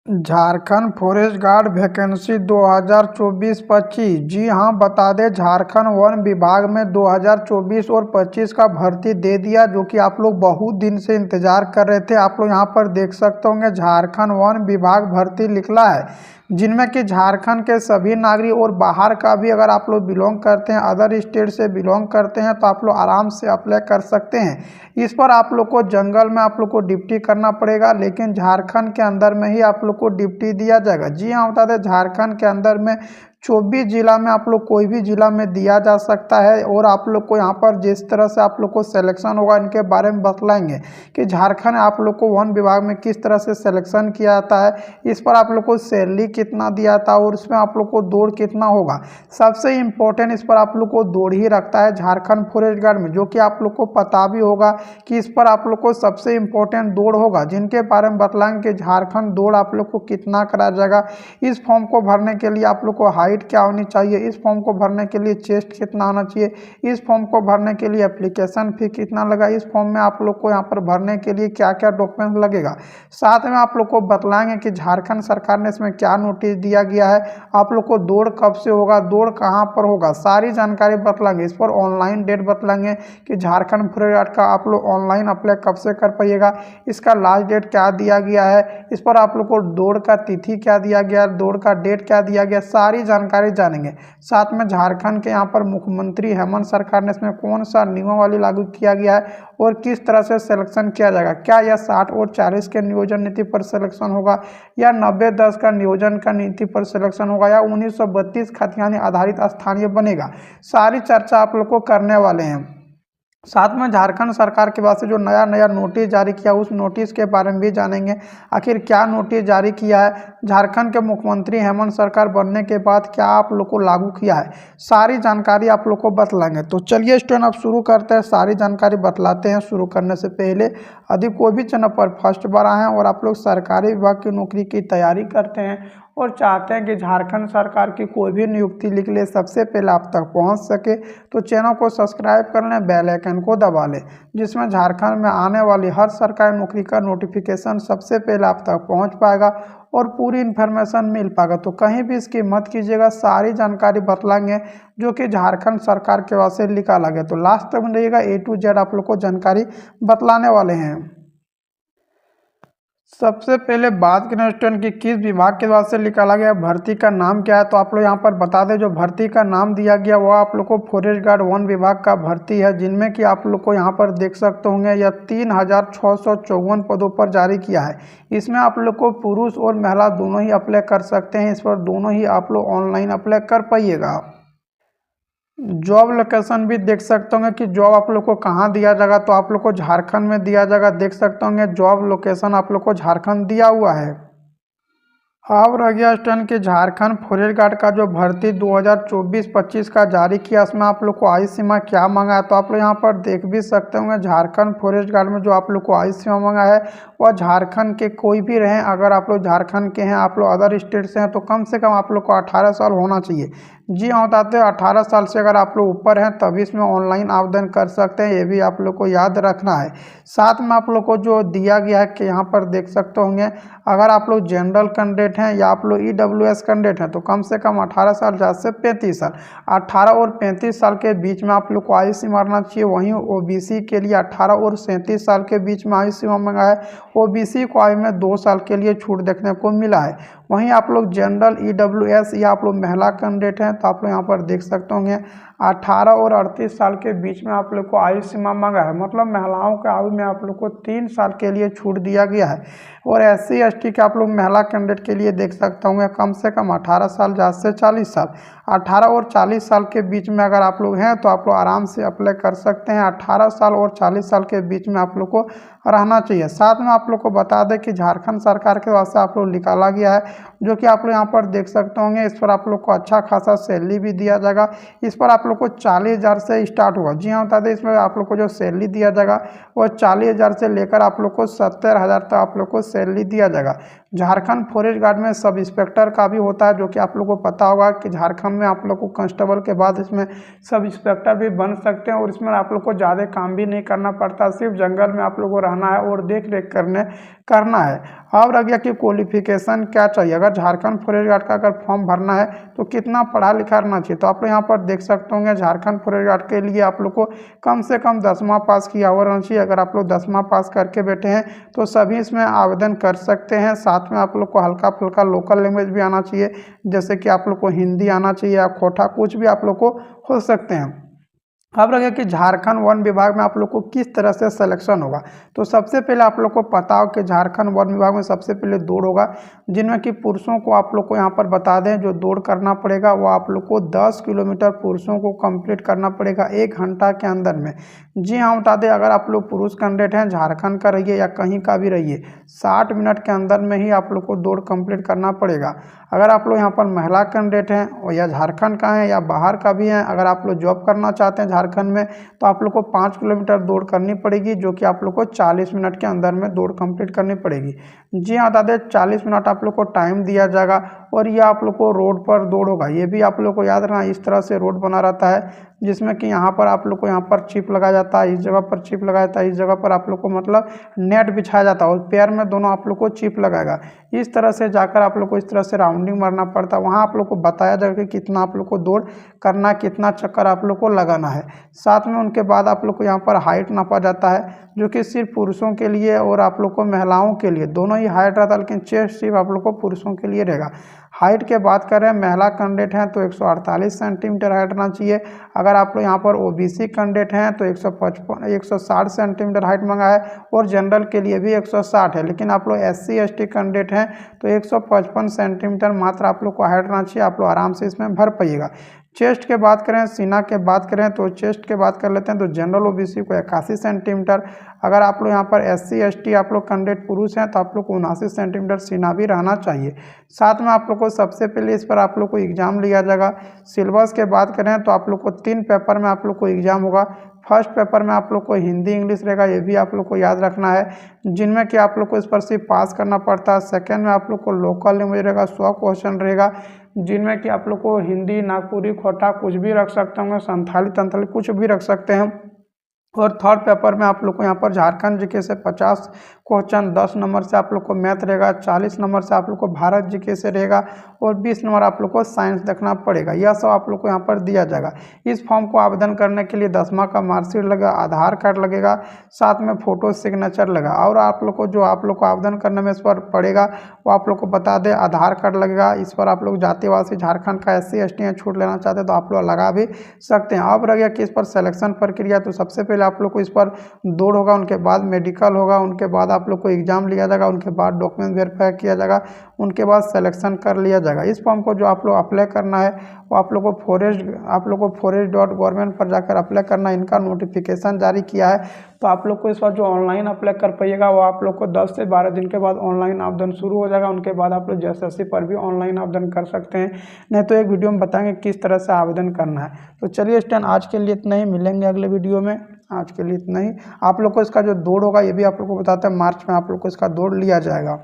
Jharkhand forest guard vacancy 2024-25। जी हाँ, बता दें झारखंड वन विभाग में 2024 और 25 का भर्ती दे दिया, जो कि आप लोग बहुत दिन से इंतजार कर रहे थे। आप लोग यहाँ पर देख सकते होंगे झारखंड वन विभाग भर्ती निकला है, जिनमें कि झारखंड के सभी नागरिक और बाहर का भी अगर आप लोग बिलोंग करते हैं, अदर स्टेट से बिलोंग करते हैं, तो आप लोग आराम से अप्लाई कर सकते हैं। इस पर आप लोग को जंगल में आप लोग को ड्यूटी करना पड़ेगा, लेकिन झारखंड के अंदर में ही आप लोग को ड्यूटी दिया जाएगा। जी हाँ, बता दें झारखंड के अंदर में 24 जिला में आप लोग कोई भी जिला में दिया जा सकता है। और आप लोग को यहाँ पर जिस तरह से आप लोग को सिलेक्शन होगा, इनके बारे में बतलाएंगे कि झारखंड आप लोग को वन विभाग में किस तरह से सिलेक्शन किया जाता है, इस पर आप लोग को सैलरी कितना दिया था और उसमें आप लोग को दौड़ कितना होगा। सबसे इम्पोर्टेंट इस पर आप लोग को दौड़ ही रखता है झारखंड फॉरेस्ट गार्ड में, जो कि आप लोग को पता भी होगा कि इस पर आप लोग को सबसे इम्पोर्टेंट दौड़ होगा, जिनके बारे में बतलाएंगे कि झारखंड दौड़ आप लोग को कितना कराया जाएगा। इस फॉर्म को भरने के लिए आप लोग को हाइट क्या होनी चाहिए, इस फॉर्म को भरने के लिए चेस्ट कितना होना चाहिए, इस फॉर्म को भरने के लिए एप्लीकेशन फी कितना लगा, इस फॉर्म में आप लोग को यहाँ पर भरने के लिए क्या क्या डॉक्यूमेंट लगेगा। साथ में आप लोग को बतलाएंगे कि झारखंड सरकार ने इसमें क्या नोटिस दिया गया है, आप लोग को दौड़ कब से होगा, दौड़ कहाँ पर होगा, सारी जानकारी बतलाएंगे। इस पर ऑनलाइन डेट बतलाएंगे कि झारखंड फॉरेस्ट गार्ड का आप लोग ऑनलाइन अप्लाई कब से कर पाइएगा, इसका लास्ट डेट क्या दिया गया है, इस पर आप लोग को दौड़ का तिथि क्या दिया गया, दौड़ का डेट क्या दिया गया, सारी जानकारी जानेंगे। साथ में झारखंड के यहाँ पर मुख्यमंत्री हेमंत सरकार ने इसमें कौन सा नियमावली लागू किया गया है और किस तरह से सिलेक्शन किया जाएगा। क्या यह 60 और 40 के नियोजन नीति पर सिलेक्शन होगा, या 90-10 का नियोजन का नीति पर सिलेक्शन होगा, या 1932 खतियानी आधारित स्थानीय बनेगा। सारी चर्चा आप लोग को करने वाले हैं। साथ में झारखंड सरकार के पास से जो नया नोटिस जारी किया, उस नोटिस के बारे में भी जानेंगे। आखिर क्या नोटिस जारी किया है, झारखंड के मुख्यमंत्री हेमंत सरकार बनने के बाद क्या आप लोग को लागू किया है, सारी जानकारी आप लोग को बतलाएंगे। तो चलिए स्टूडेंट, अब शुरू करते हैं, सारी जानकारी बतलाते हैं। शुरू करने से पहले यदि कोई भी चैनल पर फर्स्ट बार आए हैं और आप लोग सरकारी विभाग की नौकरी की तैयारी करते हैं और चाहते हैं कि झारखंड सरकार की कोई भी नियुक्ति निकले सबसे पहले आप तक पहुंच सके, तो चैनल को सब्सक्राइब कर लें, बेल आइकन को दबा लें, जिसमें झारखंड में आने वाली हर सरकारी नौकरी का नोटिफिकेशन सबसे पहले आप तक पहुंच पाएगा और पूरी इन्फॉर्मेशन मिल पाएगा। तो कहीं भी इसकी मत कीजिएगा, सारी जानकारी बतलाएंगे जो कि झारखंड सरकार के वास्ते से निकाला गया। तो लास्ट तक रहिएगा, A to Z आप लोग को जानकारी बतलाने वाले हैं। सबसे पहले बात करें स्टूडेंट की किस विभाग के द्वारा से निकाला गया, भर्ती का नाम क्या है। तो आप लोग यहाँ पर बता दें, जो भर्ती का नाम दिया गया वो आप लोग को फॉरेस्ट गार्ड वन विभाग का भर्ती है, जिनमें कि आप लोग को यहाँ पर देख सकते होंगे यह 3654 पदों पर जारी किया है। इसमें आप लोग को पुरुष और महिला दोनों ही अप्लाई कर सकते हैं। इस पर दोनों ही आप लोग ऑनलाइन अप्लाई कर पाइएगा। जॉब लोकेशन भी देख सकते होंगे कि जॉब आप लोग को कहाँ दिया जाएगा, तो आप लोग को झारखंड में दिया जाएगा। देख सकते होंगे जॉब लोकेशन आप लोग को झारखंड दिया हुआ है। अब रह गया स्टूडेंट कि झारखंड फॉरेस्ट गार्ड का जो भर्ती 2024-25 का जारी किया, उसमें आप लोग को आयु सीमा क्या मांगा है। तो आप लोग यहाँ पर देख भी सकते होंगे झारखंड फॉरेस्ट गार्ड में जो आप लोग को आयु सीमा मांगा है वह झारखंड के कोई भी रहें, अगर आप लोग झारखंड के हैं, आप लोग अदर स्टेट से हैं, तो कम से कम आप लोग को 18 साल होना चाहिए। जी हाँ, बताते हैं 18 साल से अगर आप लोग ऊपर हैं तभी इसमें ऑनलाइन आवेदन कर सकते हैं, ये भी आप लोग को याद रखना है। साथ में आप लोग को जो दिया गया है कि यहाँ पर देख सकते होंगे, अगर आप लोग जनरल कैंडिडेट हैं या आप लोग EWS कैंडिडेट हैं, तो कम से कम 18 साल, ज़्यादा से 35 साल, 18 और 35 साल के बीच में आप लोग को आयु सीमा मारना चाहिए। वहीं OBC के लिए 18 और 37 साल के बीच में आयु सीमा मांगा है। OBC को आयु में 2 साल के लिए छूट देखने को मिला है। वहीं आप लोग जनरल EWS या आप लोग महिला कैंडिडेट हैं, तो आप लोग यहाँ पर देख सकते होंगे 18 और 38 साल के बीच में आप लोग को आयु सीमा मांगा है। मतलब महिलाओं के आयु में आप लोग को 3 साल के लिए छूट दिया गया है। और SC ST के आप लोग महिला कैंडिडेट के लिए देख सकते होंगे कम से कम 18 साल, ज़्यादा से 40 साल, 18 और 40 साल के बीच में अगर आप लोग हैं तो आप लोग आराम से अप्लाई कर सकते हैं। 18 साल और 40 साल के बीच में आप लोग को रहना चाहिए। साथ में आप लोग को बता दें कि झारखंड सरकार के वास्ते आप लोग निकाला गया है, जो कि आप लोग यहाँ पर देख सकते होंगे। इस पर आप लोग को अच्छा खासा सैलरी भी दिया जाएगा। इस पर आप लोग को 40,000 से स्टार्ट होगा। जी हाँ, बता दें इसमें आप लोग को जो सैलरी दिया जाएगा वो 40,000 से लेकर आप लोग को 70,000 तक आप लोग को सैलरी दिया जाएगा। झारखंड फॉरेस्ट गार्ड में सब इंस्पेक्टर का भी होता है, जो कि आप लोग को पता होगा कि झारखंड में आप लोग को कांस्टेबल के बाद इसमें सब इंस्पेक्टर भी बन सकते हैं। और इसमें आप लोग को ज़्यादा काम भी नहीं करना पड़ता, सिर्फ जंगल में आप लोग को रहना है और देख रेख करने करना है। अब रह गया कि क्वालिफिकेशन क्या चाहिए। अगर झारखंड फॉरेस्ट गार्ड का अगर फॉर्म भरना है तो कितना पढ़ा लिखा रहना चाहिए। तो आप लोग यहाँ पर देख सकते होंगे झारखंड फॉरेस्ट गार्ड के लिए आप लोग को कम से कम 10वां पास किया हुआ रहना चाहिए। अगर आप लोग 10वां पास करके बैठे हैं तो सभी इसमें आवेदन कर सकते हैं। साथ में आप लोग को हल्का फुल्का लोकल लैंग्वेज भी आना चाहिए, जैसे कि आप लोग को हिंदी आना चाहिए या खोटा कुछ भी आप लोग को हो सकते हैं। अब रह गया कि झारखंड वन विभाग में आप लोग को किस तरह से सिलेक्शन होगा। तो सबसे पहले आप लोग को पता हो कि झारखंड वन विभाग में सबसे पहले दौड़ होगा, जिनमें कि पुरुषों को आप लोग को यहाँ पर बता दें जो दौड़ करना पड़ेगा वो आप लोग को 10 किलोमीटर पुरुषों को कंप्लीट करना पड़ेगा 1 घंटा के अंदर में। जी हाँ, बता दें अगर आप लोग पुरुष कैंडिडेट हैं, झारखंड का रहिए या कहीं का भी रहिए, 60 मिनट के अंदर में ही आप लोग को दौड़ कंप्लीट करना पड़ेगा। अगर आप लोग यहाँ पर महिला कैंडिडेट हैं और या झारखंड का है या बाहर का भी है, अगर आप लोग जॉब करना चाहते हैं झारखंड में, तो आप लोग को 5 किलोमीटर दौड़ करनी पड़ेगी, जो कि आप लोग को 40 मिनट के अंदर में दौड़ कंप्लीट करनी पड़ेगी। जी हाँ, दादा 40 मिनट आप लोग को टाइम दिया जाएगा और ये आप लोग को रोड पर दौड़ होगा। ये भी आप लोग को याद रखना, इस तरह से रोड बना रहता है जिसमें कि यहाँ पर आप लोग को यहाँ पर चिप लगाया जाता है, इस जगह पर चिप लगाया जाता है, इस जगह पर आप लोग को मतलब नेट बिछाया जाता है और पैर में दोनों आप लोग को चिप लगाएगा। इस तरह से जाकर आप लोग को इस तरह से राउंडिंग मारना पड़ता है। वहाँ आप लोग को बताया जाएगा कि कितना आप लोग को दौड़ करना, कितना चक्कर आप लोग को लगाना है। साथ में उनके बाद आप लोग को यहाँ पर हाइट नापा जाता है, जो कि सिर्फ पुरुषों के लिए और आप लोग को महिलाओं के लिए दोनों ही हाइट रहता है, लेकिन चेस्ट सिर्फ आप लोग को पुरुषों के लिए रहेगा। हाइट के बात करें, महिला कैंडिडेट हैं तो 148 सेंटीमीटर हाइट रहना चाहिए। अगर आप लोग यहाँ पर ओबीसी कैंडिडेट हैं तो 160 सेंटीमीटर हाइट मांगा है और जनरल के लिए भी 160 है। लेकिन आप लोग SC ST कैंडिडेट हैं तो 155 सेंटीमीटर मात्र आप लोग को हाइट रहना चाहिए। आप लोग आराम से इसमें भर पाइएगा। चेस्ट के बात करें, सीना के बात करें तो चेस्ट के बात कर लेते हैं तो जनरल ओबीसी को 81 सेंटीमीटर। अगर आप लोग यहाँ पर SC ST आप लोग कैंडिडेट पुरुष हैं तो आप लोग को 79 सेंटीमीटर सीना भी रहना चाहिए। साथ में आप लोग को सबसे पहले इस पर आप लोग को एग्जाम लिया जाएगा। सिलेबस के बात करें तो आप लोग को 3 पेपर में आप लोग को एग्जाम होगा। फर्स्ट पेपर में आप लोग को हिंदी इंग्लिश रहेगा, ये भी आप लोग को याद रखना है, जिनमें कि आप लोग को इस पर सिर्फ पास करना पड़ता है। सेकंड में आप लोग को लोकल लैंग्वेज रहेगा, 100 क्वेश्चन रहेगा, जिनमें कि आप लोग को हिंदी, नागपुरी, खोटा कुछ भी रख सकते होंगे, संथाली तंथाली कुछ भी रख सकते हैं। और थर्ड पेपर में आप लोग को यहाँ पर झारखंड जीके से 50 क्वेश्चन, 10 नंबर से आप लोग को मैथ रहेगा, 40 नंबर से आप लोग को भारत जीके से रहेगा और 20 नंबर आप लोग को साइंस देखना पड़ेगा। यह सब आप लोग को यहाँ पर दिया जाएगा। इस फॉर्म को आवेदन करने के लिए 10वां का मार्कशीट लगेगा, आधार कार्ड लगेगा, साथ में फोटो सिग्नेचर लगेगा। और आप लोग को जो आप लोग को आवेदन करने में इस पर पड़ेगा वो आप लोग को बता दें, आधार कार्ड लगेगा। इस पर आप लोग जातिवासी झारखंड का SC ST हैं, छूट लेना चाहते हैं तो आप लोग लगा भी सकते हैं। अब रह गया कि इस पर सिलेक्शन प्रक्रिया, तो सबसे पहले आप लोग को इस पर दौड़ होगा, उनके बाद मेडिकल होगा, उनके बाद आप लोग को एग्जाम लिया जाएगा, उनके बाद डॉक्यूमेंट वेरीफाई किया जाएगा, उनके बाद सिलेक्शन कर लिया जाएगा। इस फॉर्म को जो आप लोग अप्लाई करना है वो आप लोग को forest.government पर जाकर अप्लाई करना है। इनका नोटिफिकेशन जारी किया है, तो आप लोग को इस बार जो ऑनलाइन अप्लाई कर पाइएगा वो आप लोग को 10 से 12 दिन के बाद ऑनलाइन आवेदन शुरू हो जाएगा। उनके बाद आप लोग JSSC पर भी ऑनलाइन आवेदन कर सकते हैं, नहीं तो एक वीडियो में बताएंगे किस तरह से आवेदन करना है। तो चलिए स्टूडेंट, आज के लिए इतना ही, मिलेंगे अगले वीडियो में। आज के लिए इतना ही। आप लोग को इसका जो दौड़ होगा ये भी आप लोग को बताते हैं, मार्च में आप लोग को इसका दौड़ लिया जाएगा।